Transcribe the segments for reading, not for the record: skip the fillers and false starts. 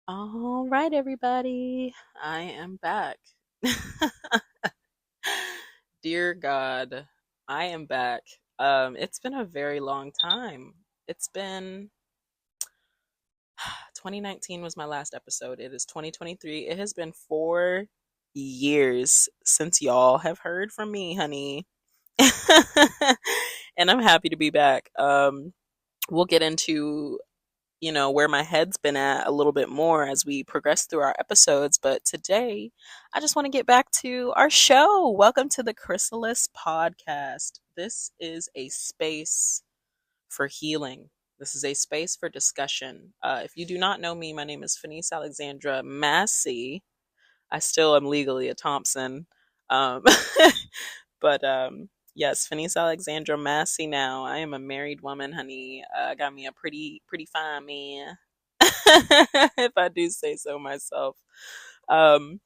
All right, everybody. I am back. Dear God, I am back. It's been a very long time. It's been 2019 was my last episode. It is 2023. It has been 4 years since y'all have heard from me, honey. And I'm happy to be back. We'll get into where my head's been at a little bit more as we progress through our episodes. But today, I just want to get back to our show. Welcome to the Chrysalis Podcast. This is a space for healing. This is a space for discussion. If you do not know me, my name is Fenice Alexandra Massey. I still am legally a Thompson. Um, but yes, Fenice Alexandra Massey now. I am a married woman, honey. I got me a pretty fine man. If I do say so myself. Um,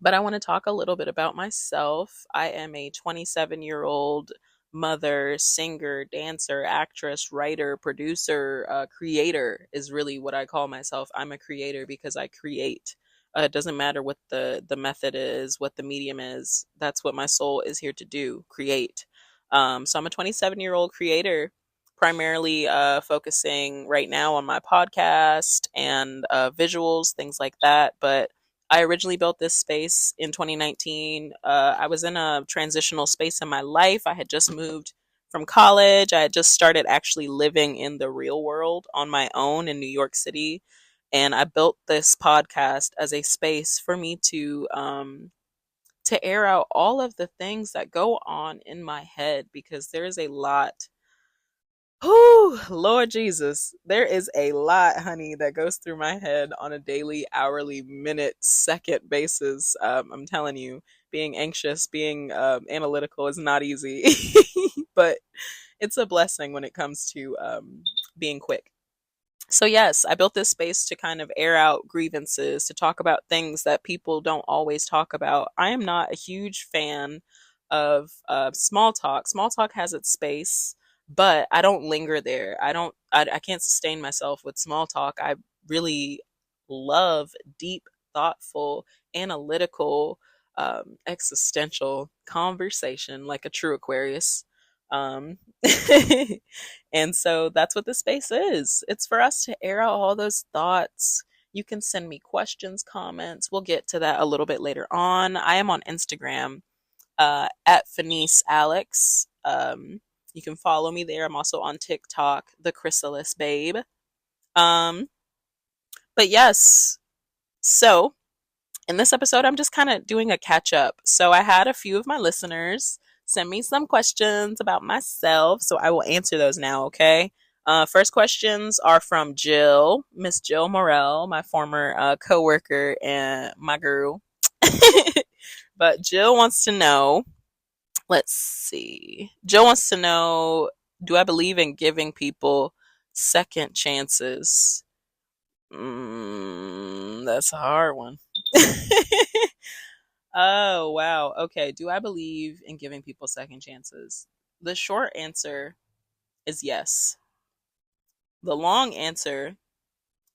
but I want to talk a little bit about myself. I am a 27-year-old mother, singer, dancer, actress, writer, producer, creator is really what I call myself. I'm a creator because I create. It doesn't matter what the method is, what the medium is. That's what my soul is here to do, create. So I'm a 27-year-old creator, primarily focusing right now on my podcast and visuals, things like that. But I originally built this space in 2019. I was in a transitional space in my life. I had just moved from college. I had just started actually living in the real world on my own in New York City. And I built this podcast as a space for me to air out all of the things that go on in my head because there is a lot. Oh, Lord Jesus. There is a lot, honey, that goes through my head on a daily, hourly, minute, second basis. I'm telling you, being anxious, being analytical is not easy, but it's a blessing when it comes to being quick. So, yes, I built this space to kind of air out grievances, to talk about things that people don't always talk about. I am not a huge fan of small talk. Small talk has its space, but I don't linger there. I can't sustain myself with small talk. I really love deep, thoughtful, analytical, existential conversation like a true Aquarius. Um, and so that's what the space is. It's for us to air out all those thoughts. You can send me questions, comments. We'll get to that a little bit later on. I am on Instagram at Fenice Alex. You can follow me there. I'm also on TikTok, the Chrysalis Babe. Um, but yes, so in this episode, I'm just kind of doing a catch up. So I had a few of my listeners send me some questions about myself. So I will answer those now, okay? First questions are from Jill, Miss Jill Morel, my former coworker and my girl. But Jill wants to know, let's see. Jill wants to know, do I believe in giving people second chances? That's a hard one. Oh, wow. Okay. Do I believe in giving people second chances? The short answer is yes. The long answer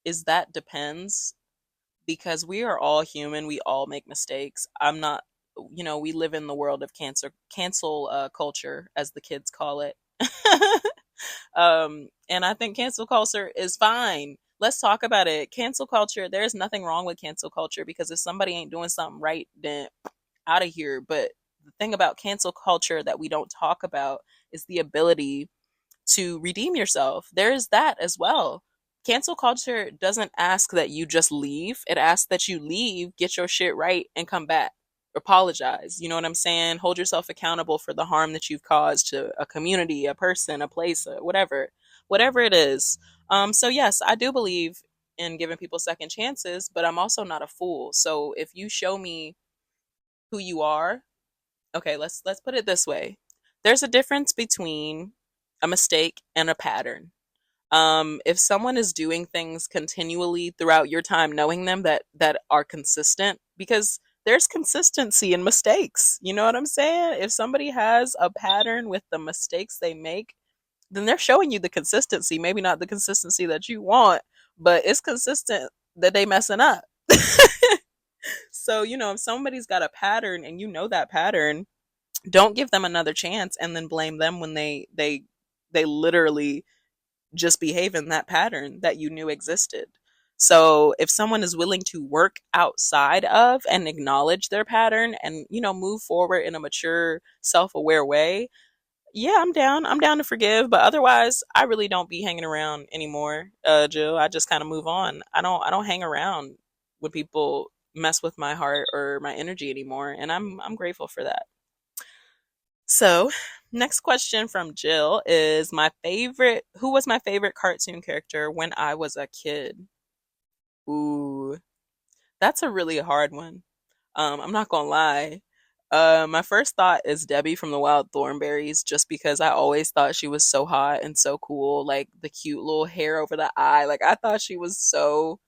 is that depends because we are all human. We all make mistakes. I'm not, we live in the world of cancel culture, as the kids call it. And I think cancel culture is fine. Let's talk about it. Cancel culture, there's nothing wrong with cancel culture because if somebody ain't doing something right, then out of here. But the thing about cancel culture that we don't talk about is the ability to redeem yourself. There is that as well. Cancel culture doesn't ask that you just leave. It asks that you leave, get your shit right, and come back. Apologize. You know what I'm saying? Hold yourself accountable for the harm that you've caused to a community, a person, a place, whatever it is. So yes, I do believe in giving people second chances, but I'm also not a fool. So if you show me who you are, okay, let's put it this way. There's a difference between a mistake and a pattern. If someone is doing things continually throughout your time knowing them that are consistent, because there's consistency in mistakes. You know what I'm saying? If somebody has a pattern with the mistakes they make, then they're showing you the consistency. Maybe not the consistency that you want, but it's consistent that they messing up. So, if somebody's got a pattern and you know that pattern, don't give them another chance and then blame them when they literally just behave in that pattern that you knew existed. So if someone is willing to work outside of and acknowledge their pattern and, move forward in a mature, self-aware way, yeah, I'm down. I'm down to forgive, but otherwise, I really don't be hanging around anymore, Jill. I just kind of move on. I don't hang around when people mess with my heart or my energy anymore, and I'm grateful for that. So, next question from Jill is who was my favorite cartoon character when I was a kid? Ooh, that's a really hard one. I'm not gonna lie. My first thought is Debbie from the Wild Thornberries, just because I always thought she was so hot and so cool, like the cute little hair over the eye. Like I thought she was so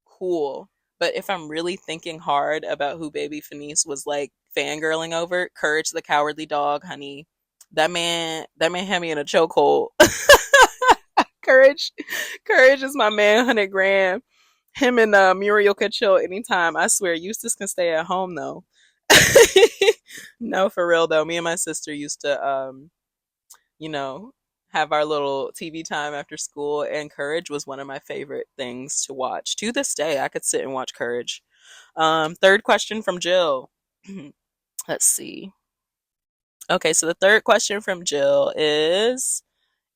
cool. But if I'm really thinking hard about who Baby Fenice was like fangirling over, Courage the Cowardly Dog, honey. That man had me in a chokehold. Courage, Courage is my man, 100 grand. Him and Muriel could chill anytime. I swear, Eustace can stay at home though. No, for real though. Me and my sister used to, you know, have our little TV time after school, and Courage was one of my favorite things to watch. To this day, I could sit and watch Courage. Third question from Jill. Let's see. Okay, so the third question from Jill is,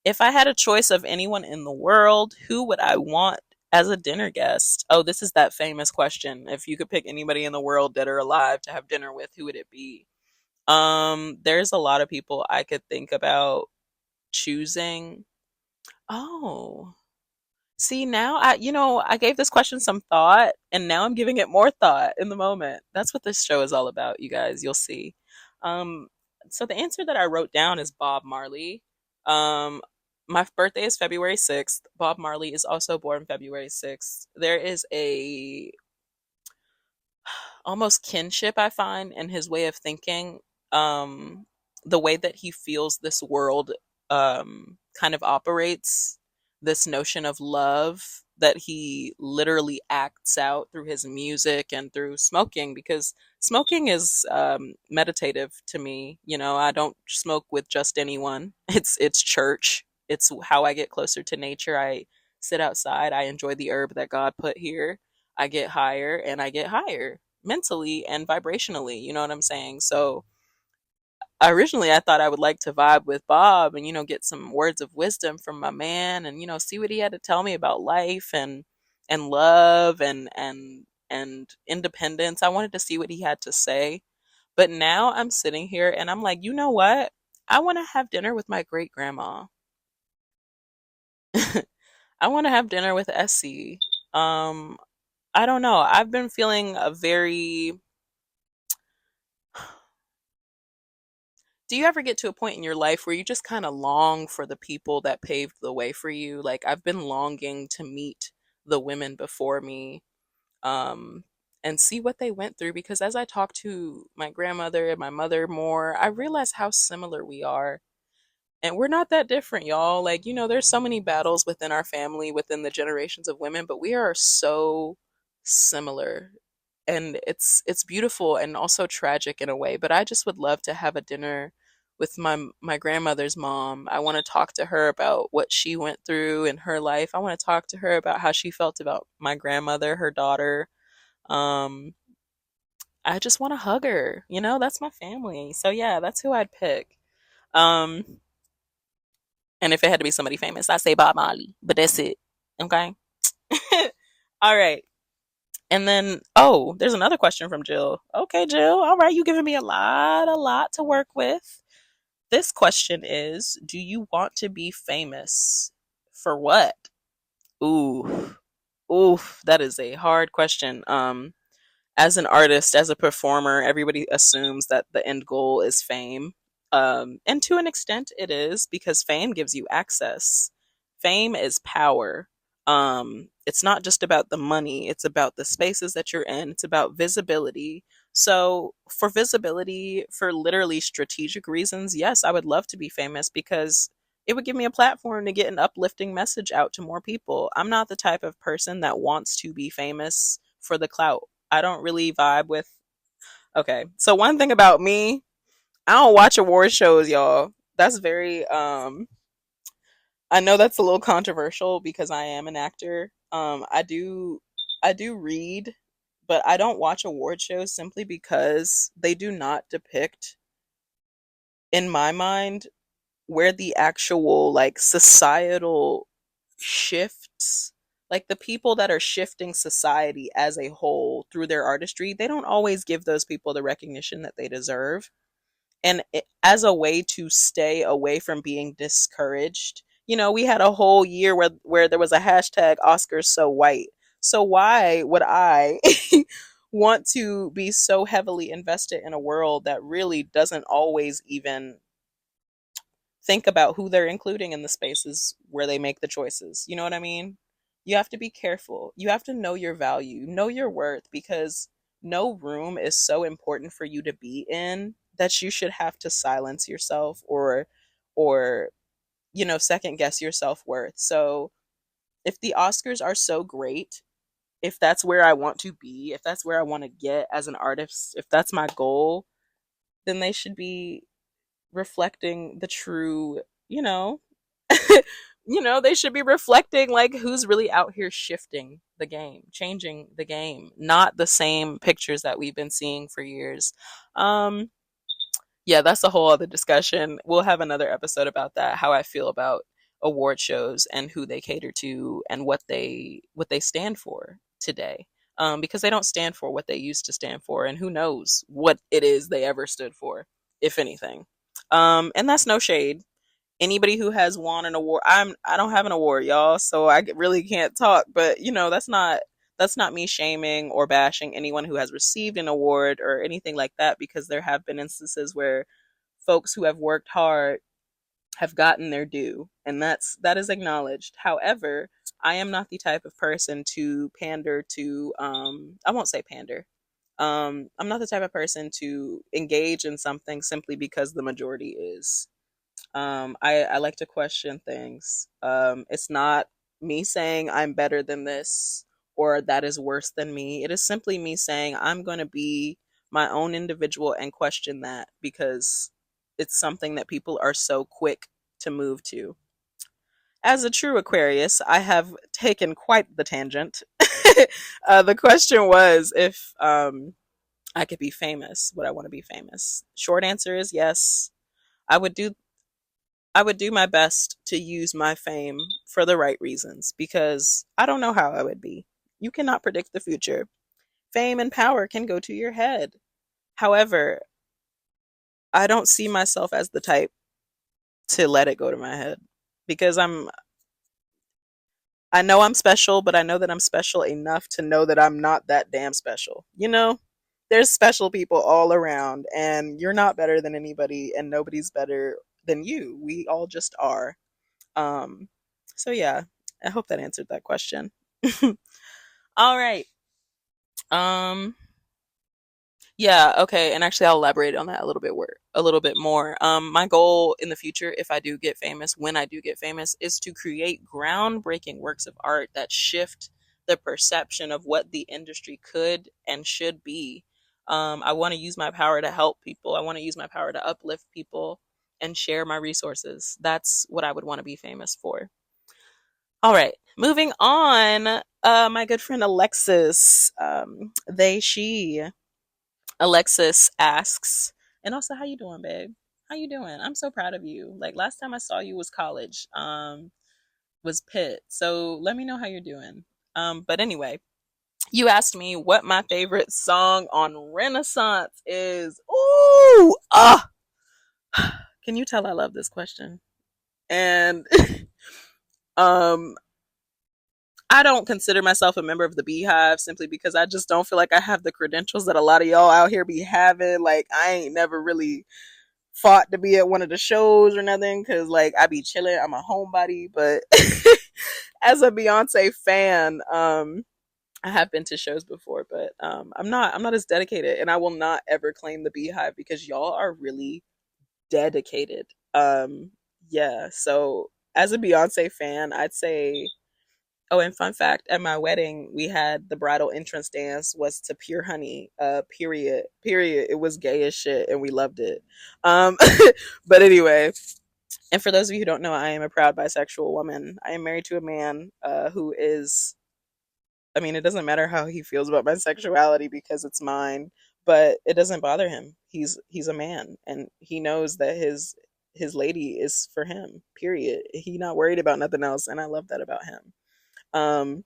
if I had a choice of anyone in the world, who would I want as a dinner guest? Oh, this is that famous question. If you could pick anybody in the world, dead or alive, to have dinner with, who would it be? There's a lot of people I could think about choosing. Oh, see, now I gave this question some thought, and now I'm giving it more thought in the moment. That's what this show is all about, you guys. You'll see. Um, so the answer that I wrote down is Bob Marley. Um, my birthday is February 6th. Bob Marley is also born February 6th. There is a almost kinship I find in his way of thinking. Um, the way that he feels this world kind of operates, this notion of love that he literally acts out through his music and through smoking, because smoking is meditative to me. I don't smoke with just anyone. It's church. It's how I get closer to nature. I sit outside. I enjoy the herb that God put here. I get higher and I get higher mentally and vibrationally. You know what I'm saying? So originally I thought I would like to vibe with Bob and get some words of wisdom from my man, and see what he had to tell me about life and love and independence. I wanted to see what he had to say. But now I'm sitting here and I'm like, you know what? I want to have dinner with my great grandma. I want to have dinner with Essie. Um I don't know. I've been feeling a very. Do you ever get to a point in your life where you just kind of long for the people that paved the way for you? Like, I've been longing to meet the women before me, um, and see what they went through, because as I talk to my grandmother and my mother more, I realize how similar we are. And we're not that different, y'all. Like, there's so many battles within our family, within the generations of women, but we are so similar. And it's beautiful and also tragic in a way. But I just would love to have a dinner with my grandmother's mom. I want to talk to her about what she went through in her life. I want to talk to her about how she felt about my grandmother, her daughter. Um, I just want to hug her. That's my family. So yeah, that's who I'd pick. Um, and if it had to be somebody famous, I'd say Bob Marley. But that's it. Okay. All right. And then, oh, there's another question from Jill. Okay, Jill. All right, you giving me a lot to work with. This question is, do you want to be famous? For what? Ooh, oof, that is a hard question. As an artist, as a performer, everybody assumes that the end goal is fame. And to an extent, it is, because fame gives you access. Fame is power. It's not just about the money, it's about the spaces that you're in, it's about visibility. So, for visibility, for literally strategic reasons, yes, I would love to be famous, because it would give me a platform to get an uplifting message out to more people. I'm not the type of person that wants to be famous for the clout. I don't really vibe with. Okay. So one thing about me, I don't watch award shows, y'all. That's very I know that's a little controversial because I am an actor. I do read, but I don't watch award shows simply because they do not depict, in my mind, where the actual like societal shifts, like the people that are shifting society as a whole through their artistry, they don't always give those people the recognition that they deserve. And as a way to stay away from being discouraged, we had a whole year where there was a hashtag Oscars so white. So why would I want to be so heavily invested in a world that really doesn't always even think about who they're including in the spaces where they make the choices? You know what I mean? You have to be careful. You have to know your value, know your worth, because no room is so important for you to be in that you should have to silence yourself or second guess your self-worth. So if the Oscars are so great, if that's where I want to be, if that's where I want to get as an artist, if that's my goal, then they should be reflecting the true, you know, they should be reflecting like who's really out here shifting the game, changing the game, not the same pictures that we've been seeing for years. Um, yeah, that's a whole other discussion. We'll have another episode about that, how I feel about award shows and who they cater to and what they stand for today. Because they don't stand for what they used to stand for, and who knows what it is they ever stood for, if anything. And that's no shade. Anybody who has won an award, I don't have an award, y'all, so I really can't talk. But that's not me shaming or bashing anyone who has received an award or anything like that, because there have been instances where folks who have worked hard have gotten their due, and that is acknowledged. However, I am not the type of person to pander to, I won't say pander. I'm not the type of person to engage in something simply because the majority is. I like to question things. It's not me saying I'm better than this or that is worse than me. It is simply me saying I'm going to be my own individual and question that, because it's something that people are so quick to move to. As a true Aquarius, I have taken quite the tangent. The question was if I could be famous. Would I want to be famous? Short answer is yes. I would do I would do my best to use my fame for the right reasons, because I don't know how I would be. You cannot predict the future. Fame and power can go to your head. However, I don't see myself as the type to let it go to my head, because I know I'm special, but I know that I'm special enough to know that I'm not that damn special. There's special people all around, and you're not better than anybody, and nobody's better than you. We all just are. Um, so yeah, I hope that answered that question. All right. Um, yeah, okay, and actually I'll elaborate on that a little bit more. My goal in the future, if I do get famous, when I do get famous, is to create groundbreaking works of art that shift the perception of what the industry could and should be. I want to use my power to help people. I want to use my power to uplift people and share my resources. That's what I would want to be famous for. All right, moving on. My good friend Alexis, she Alexis asks, and also, how you doing, babe? How you doing? I'm so proud of you. Like last time I saw you was college, was Pitt. So let me know how you're doing. But anyway, you asked me what my favorite song on Renaissance is. Ooh, can you tell I love this question? And um, I don't consider myself a member of the Beehive simply because I just don't feel like I have the credentials that a lot of y'all out here be having. Like, I ain't never really fought to be at one of the shows or nothing, because like I be chilling. I'm a homebody, but as a Beyonce fan, I have been to shows before, but I'm not as dedicated, and I will not ever claim the Beehive because y'all are really dedicated. Yeah. So as a Beyonce fan, I'd say. Oh, and fun fact, at my wedding, we had the bridal entrance dance was to Pure Honey. Period. Period. It was gay as shit, and we loved it. Um, but anyway, and for those of you who don't know, I am a proud bisexual woman. I am married to a man who is. I mean, it doesn't matter how he feels about my sexuality because it's mine, but it doesn't bother him. He's a man, and he knows that his lady is for him. Period. He not worried about nothing else, and I love that about him. Um,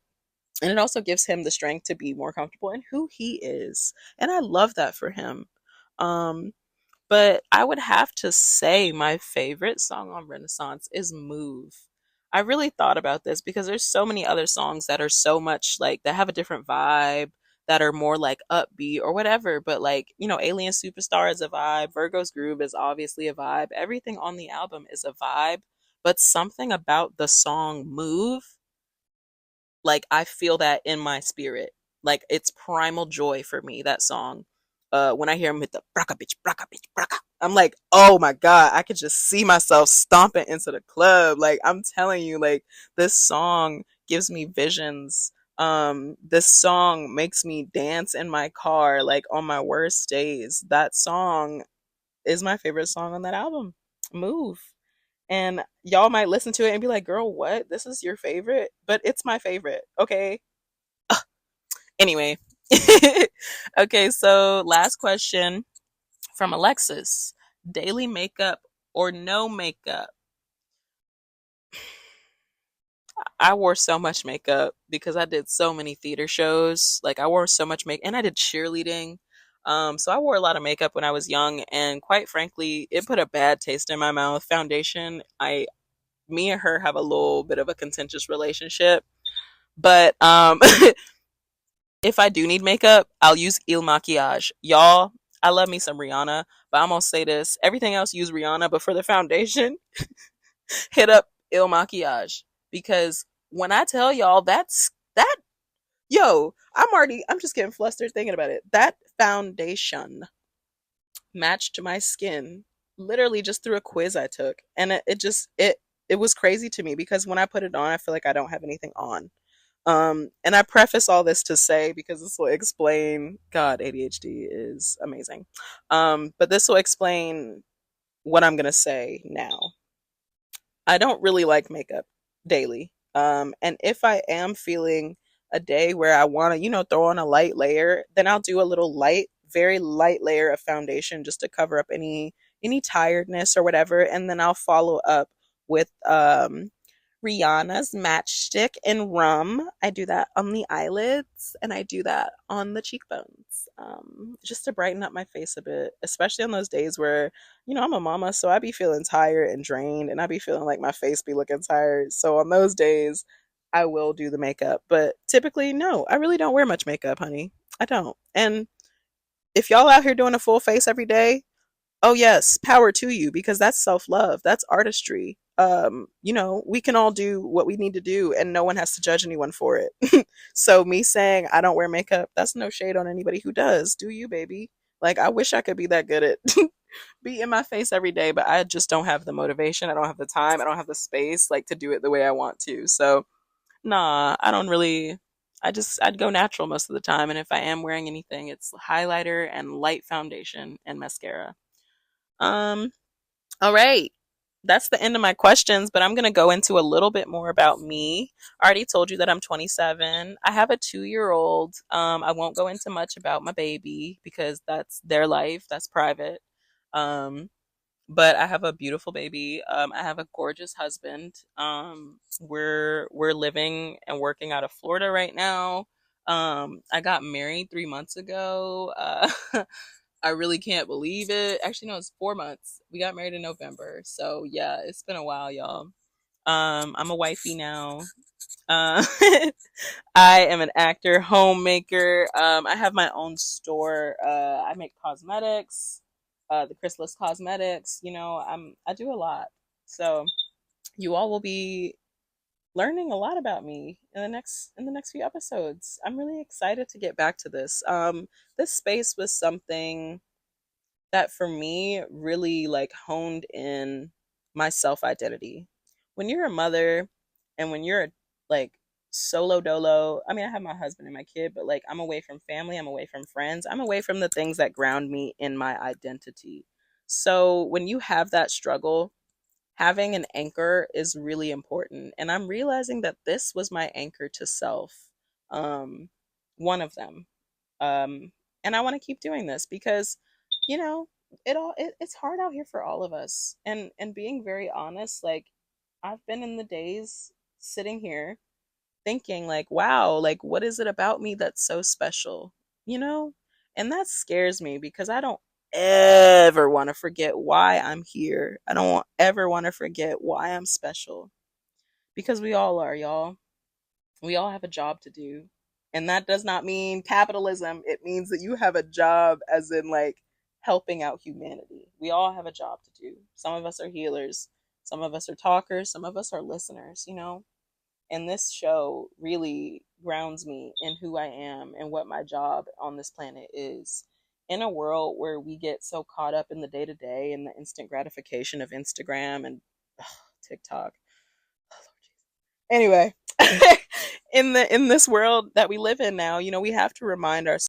and it also gives him the strength to be more comfortable in who he is, and I love that for him. Um, but I would have to say my favorite song on Renaissance is Move. I really thought about this because there's so many other songs that are so much like that have a different vibe, that are more like upbeat or whatever, but like, Alien Superstar is a vibe, Virgo's Groove is obviously a vibe. Everything on the album is a vibe, but something about the song Move, like I feel that in my spirit. Like it's primal joy for me, that song. When I hear him hit the braka bitch, braka, I'm like, oh my god, I could just see myself stomping into the club. Like I'm telling you, like this song gives me visions. This song makes me dance in my car, like on my worst days. That song is my favorite song on that album. Move. And y'all might listen to it and be like, girl, what? This is your favorite? But it's my favorite, okay? Anyway. Okay, so last question from Alexis. Daily makeup or no makeup? I wore so much makeup because I did so many theater shows. Like I wore so much makeup and I did cheerleading. So I wore a lot of makeup when I was young, and quite frankly, it put a bad taste in my mouth. Foundation, I me and her have a little bit of a contentious relationship. But if I do need makeup, I'll use Il Maquillage. Y'all, I love me some Rihanna, but I'm gonna say this. Everything else use Rihanna, but for the foundation, hit up Il Maquillage. Because when I tell y'all that yo, I'm just getting flustered thinking about it. That foundation matched my skin literally just through a quiz I took. And it was crazy to me because when I put it on, I feel like I don't have anything on. And I preface all this to say, because this will explain, God, ADHD is amazing. But this will explain what I'm going to say now. I don't really like makeup daily. And if I am feeling a day where I want to, throw on a light layer, then I'll do a little light, very light layer of foundation just to cover up any tiredness or whatever, and then I'll follow up with Rihanna's Matchstick and Rum. I do that on the eyelids and I do that on the cheekbones, just to brighten up my face a bit, especially on those days where, I'm a mama, so I be feeling tired and drained, and I be feeling like my face be looking tired. So on those days, I will do the makeup. But typically, no, I really don't wear much makeup, honey. I don't. And if y'all out here doing a full face every day, oh yes, power to you, because that's self-love. That's artistry. We can all do what we need to do and no one has to judge anyone for it. So me saying I don't wear makeup, that's no shade on anybody who does. Do you, baby? Like I wish I could be that good at be in my face every day, but I just don't have the motivation. I don't have the time. I don't have the space like to do it the way I want to. So, nah, I don't really I'd go natural most of the time, and if I am wearing anything, it's highlighter and light foundation and mascara. Um, all right. That's the end of my questions, but I'm going to go into a little bit more about me. I already told you that I'm 27. I have a 2-year-old. I won't go into much about my baby because that's their life, that's private. Um, but I have a beautiful baby. I have a gorgeous husband. We're living and working out of Florida right now. I got married 3 months ago. I really can't believe it. Actually, no, it's 4 months. We got married in November. So yeah, it's been a while, y'all. I'm a wifey now. Uh, I am an actor, homemaker. I have my own store. I make cosmetics, the Chrysalis Cosmetics. I do a lot. So you all will be learning a lot about me in the next few episodes. I'm really excited to get back to this. This space was something that for me really like honed in my self identity. When you're a mother and when you're like solo dolo, I mean, I have my husband and my kid, but like I'm away from family, I'm away from friends, I'm away from the things that ground me in my identity. So when you have that struggle, having an anchor is really important. And I'm realizing that this was my anchor to self. Um, one of them. Um, and I want to keep doing this because, you know, it's hard out here for all of us. And being very honest, like I've been in the days sitting here thinking like, wow, like what is it about me that's so special? You know? And that scares me because I don't ever want to forget why I'm here. I don't ever want to forget why I'm special because we all are, y'all. We all have a job to do. And that does not mean capitalism. It means that you have a job as in like helping out humanity. We all have a job to do. Some of us are healers, some of us are talkers, some of us are listeners, you know? And this show really grounds me in who I am and what my job on this planet is. In a world where we get so caught up in the day to day and the instant gratification of Instagram and ugh, TikTok. Anyway, in this world that we live in now, you know, we have to remind ourselves